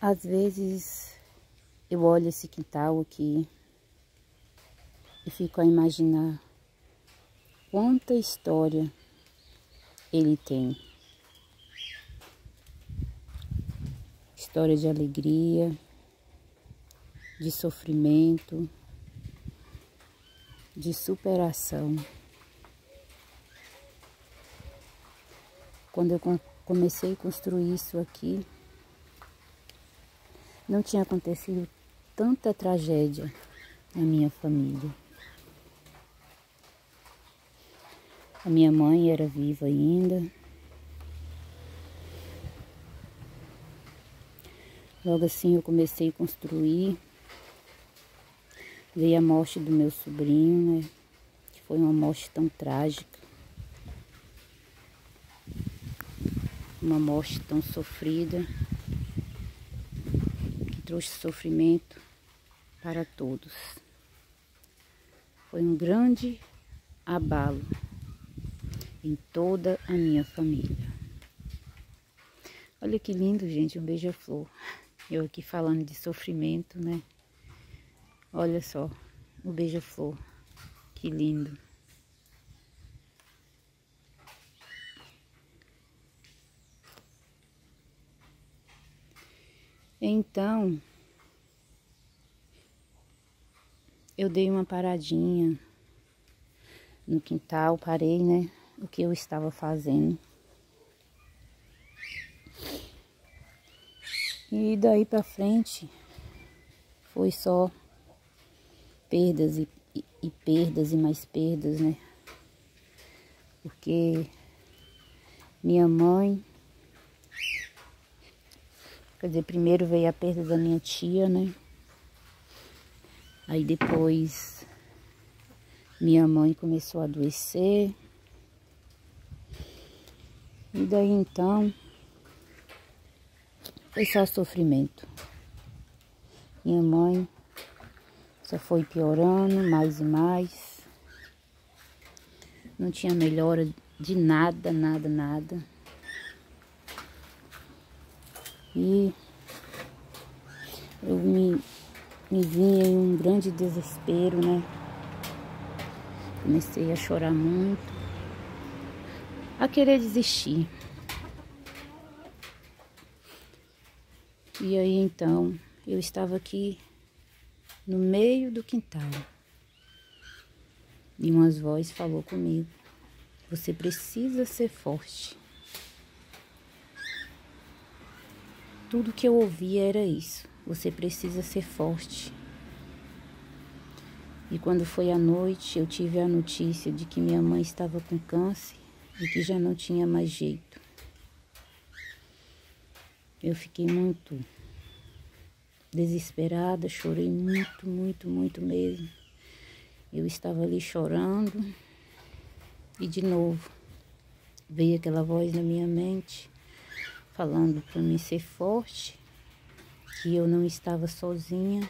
Às vezes eu olho esse quintal aqui e fico a imaginar quanta história ele tem. História de alegria, de sofrimento, de superação. Quando eu comecei a construir isso aqui, não tinha acontecido tanta tragédia na minha família. A minha mãe era viva ainda. Logo assim eu comecei a construir. Veio a morte do meu sobrinho, né? Que foi uma morte tão trágica. Uma morte tão sofrida. Que trouxe sofrimento para todos. Foi um grande abalo em toda a minha família. Olha que lindo, gente, um beija-flor. Eu aqui falando de sofrimento, né? Olha só, o beija-flor. Que lindo. Então, eu dei uma paradinha no quintal, parei, né? O que eu estava fazendo. E daí pra frente foi só perdas e perdas e mais perdas, né? Porque minha mãe, quer dizer, primeiro veio a perda da minha tia, né? Aí depois minha mãe começou a adoecer. E daí então foi só sofrimento. Minha mãe só foi piorando mais e mais. Não tinha melhora de nada, nada, nada. E eu me vi em um grande desespero, né? Comecei a chorar muito, a querer desistir. E aí então, eu estava aqui no meio do quintal. E umas vozes falou comigo: você precisa ser forte. Tudo que eu ouvia era isso: você precisa ser forte. E quando foi à noite, eu tive a notícia de que minha mãe estava com câncer e que já não tinha mais jeito. Eu fiquei muito desesperada, chorei muito, muito, muito mesmo. Eu estava ali chorando e de novo veio aquela voz na minha mente falando para mim ser forte, que eu não estava sozinha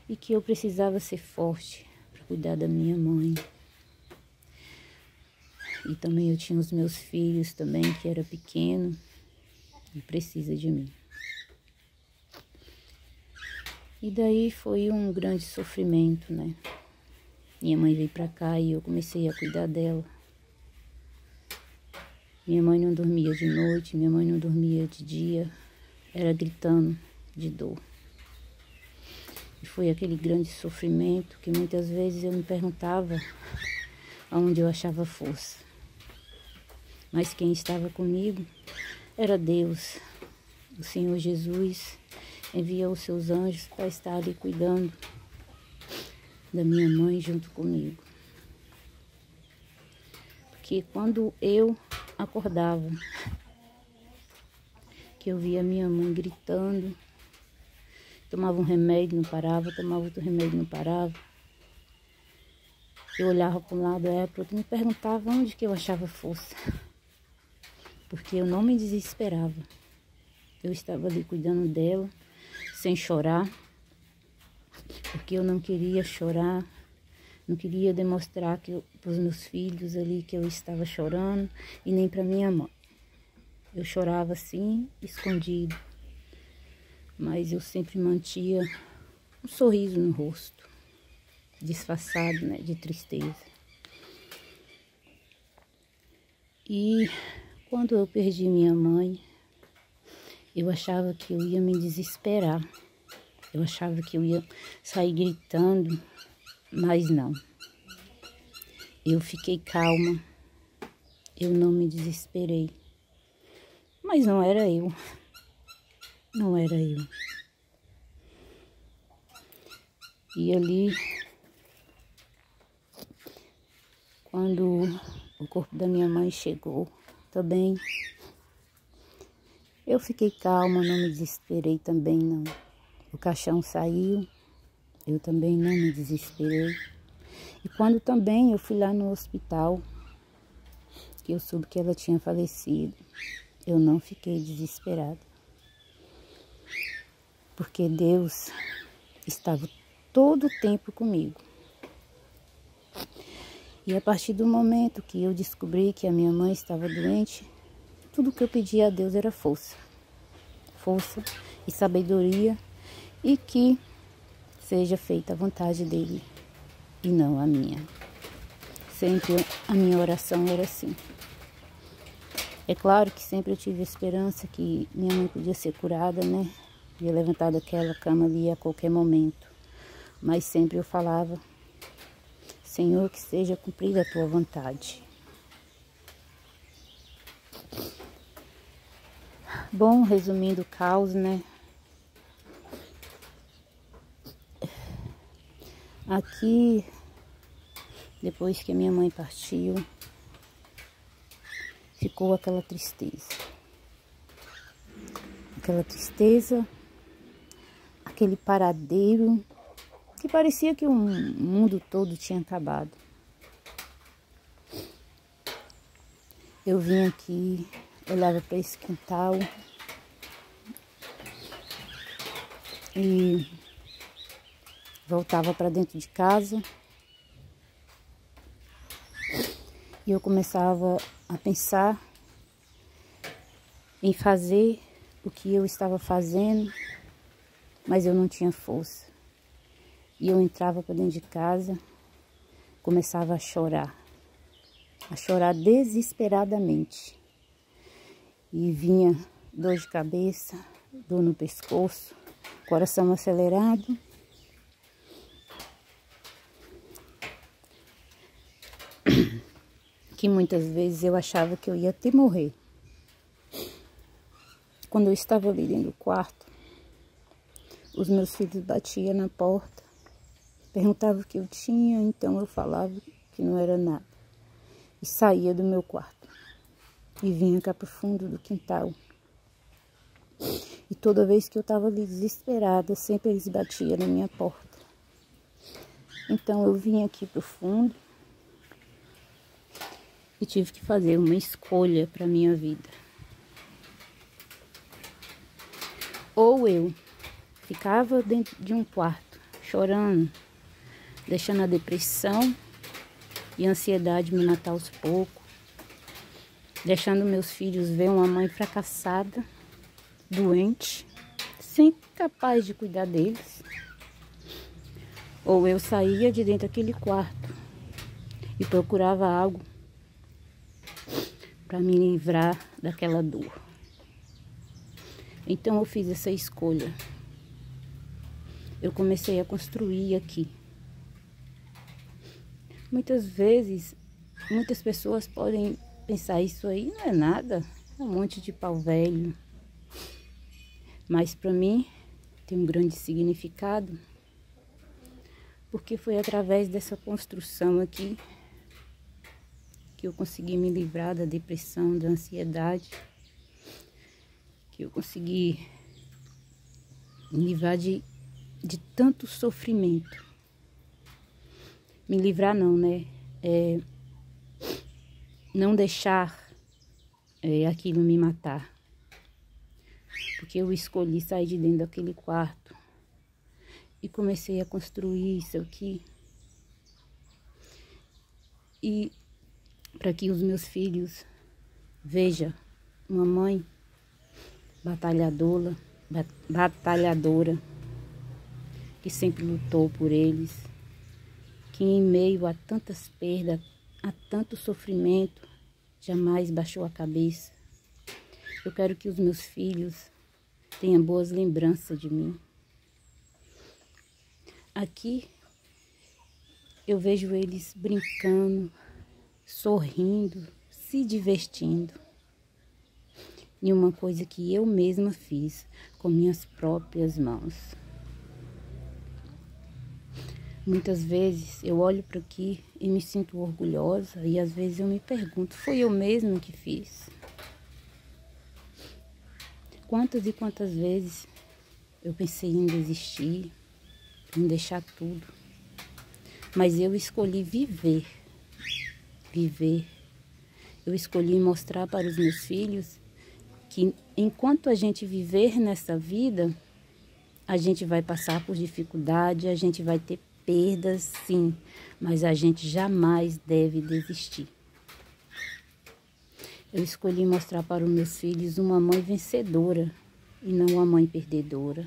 e que eu precisava ser forte para cuidar da minha mãe. E também eu tinha os meus filhos também, que era pequeno e precisa de mim. E daí foi um grande sofrimento, né? Minha mãe veio pra cá e eu comecei a cuidar dela. Minha mãe não dormia de noite, minha mãe não dormia de dia, era gritando de dor. E foi aquele grande sofrimento que muitas vezes eu me perguntava aonde eu achava força. Mas quem estava comigo era Deus. O Senhor Jesus enviou os seus anjos para estar ali cuidando da minha mãe junto comigo. Porque quando eu acordava, que eu via minha mãe gritando, tomava um remédio, não parava, tomava outro remédio, não parava. Eu olhava para um lado, para o outro, me perguntava onde que eu achava força. Porque eu não me desesperava. Eu estava ali cuidando dela, sem chorar, porque eu não queria chorar, não queria demonstrar para os meus filhos ali que eu estava chorando, e nem para minha mãe. Eu chorava assim, escondido, mas eu sempre mantinha um sorriso no rosto, disfarçado, né, de tristeza. E quando eu perdi minha mãe, eu achava que eu ia me desesperar. Eu achava que eu ia sair gritando, mas não. Eu fiquei calma, eu não me desesperei. Mas não era eu, não era eu. E ali, quando o corpo da minha mãe chegou também, eu fiquei calma, não me desesperei também não. O caixão saiu, eu também não me desesperei. E quando também eu fui lá no hospital, que eu soube que ela tinha falecido, eu não fiquei desesperada. Porque Deus estava todo o tempo comigo. E a partir do momento que eu descobri que a minha mãe estava doente, tudo que eu pedia a Deus era força. Força e sabedoria, e que seja feita a vontade dele e não a minha. Sempre a minha oração era assim. É claro que sempre eu tive esperança que minha mãe podia ser curada, né? Ia levantar daquela cama ali a qualquer momento. Mas sempre eu falava: Senhor, que seja cumprida a tua vontade. Bom, resumindo o caos, né? Aqui, depois que a minha mãe partiu, ficou aquela tristeza. Aquela tristeza, aquele paradeiro, que parecia que o mundo todo tinha acabado. Eu vim aqui, olhava para esse quintal e voltava para dentro de casa e eu começava a pensar em fazer o que eu estava fazendo, mas eu não tinha força. E eu entrava para dentro de casa, começava a chorar desesperadamente. E vinha dor de cabeça, dor no pescoço, coração acelerado. Que muitas vezes eu achava que eu ia até morrer. Quando eu estava ali dentro do quarto, os meus filhos batiam na porta, perguntavam o que eu tinha, então eu falava que não era nada. E saía do meu quarto e vinha cá pro fundo do quintal. E toda vez que eu estava ali desesperada, sempre eles batiam na minha porta. Então eu vim aqui pro fundo e tive que fazer uma escolha para minha vida. Ou eu ficava dentro de um quarto, chorando, deixando a depressão e a ansiedade me matar aos poucos, deixando meus filhos ver uma mãe fracassada, doente, sem capaz de cuidar deles. Ou eu saía de dentro daquele quarto e procurava algo para me livrar daquela dor. Então eu fiz essa escolha. Eu comecei a construir aqui. Muitas vezes, muitas pessoas podem pensar: isso aí não é nada, é um monte de pau velho. Mas para mim tem um grande significado, porque foi através dessa construção aqui que eu consegui me livrar da depressão, da ansiedade, que eu consegui me livrar de tanto sofrimento. Me livrar não, né? Não deixar aquilo me matar. Porque eu escolhi sair de dentro daquele quarto e comecei a construir isso aqui. E para que os meus filhos vejam uma mãe batalhadora, batalhadora, que sempre lutou por eles, que em meio a tantas perdas, a tanto sofrimento, jamais baixou a cabeça. Eu quero que os meus filhos tenham boas lembranças de mim. Aqui eu vejo eles brincando, sorrindo, se divertindo. E uma coisa que eu mesma fiz com minhas próprias mãos. Muitas vezes eu olho para aqui e me sinto orgulhosa e às vezes eu me pergunto, foi eu mesma que fiz? Quantas e quantas vezes eu pensei em desistir, em deixar tudo, mas eu escolhi viver. Eu escolhi mostrar para os meus filhos que enquanto a gente viver nessa vida, a gente vai passar por dificuldade, a gente vai ter perdas, sim, mas a gente jamais deve desistir. Eu escolhi mostrar para os meus filhos uma mãe vencedora e não uma mãe perdedora.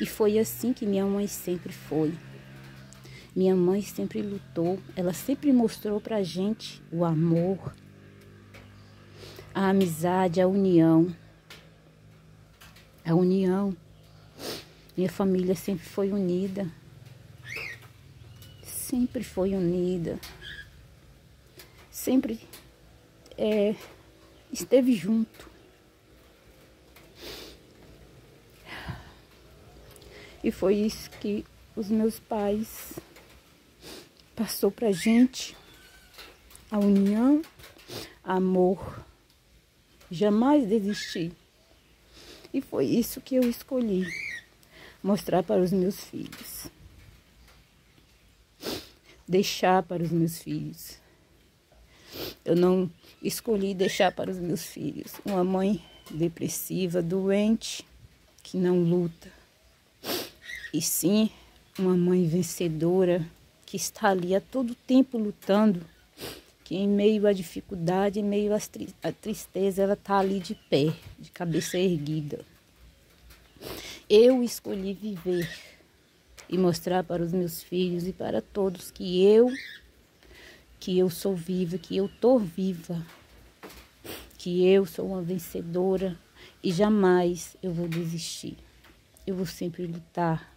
E foi assim que minha mãe sempre foi. Minha mãe sempre lutou, ela sempre mostrou para a gente o amor, a amizade, a união. A união. Minha família sempre foi unida. Sempre foi unida. Sempre esteve junto. E foi isso que os meus pais passou pra gente. A união, amor. Jamais desistir. E foi isso que eu escolhi mostrar para os meus filhos. Deixar para os meus filhos. Eu não escolhi deixar para os meus filhos uma mãe depressiva, doente, que não luta. E sim, uma mãe vencedora, que está ali a todo tempo lutando, que em meio à dificuldade, em meio à tristeza, ela está ali de pé, de cabeça erguida. Eu escolhi viver e mostrar para os meus filhos e para todos que eu sou viva, que eu estou viva, que eu sou uma vencedora e jamais eu vou desistir. Eu vou sempre lutar,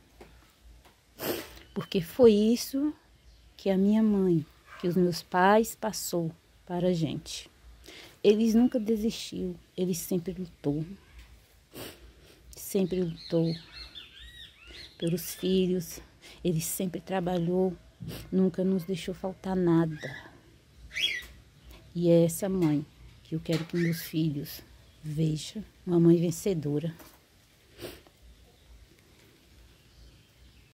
porque foi isso que a minha mãe, que os meus pais passou para a gente. Eles nunca desistiu, eles sempre lutou pelos filhos, ele sempre trabalhou, nunca nos deixou faltar nada. E é essa mãe que eu quero que meus filhos vejam, uma mãe vencedora.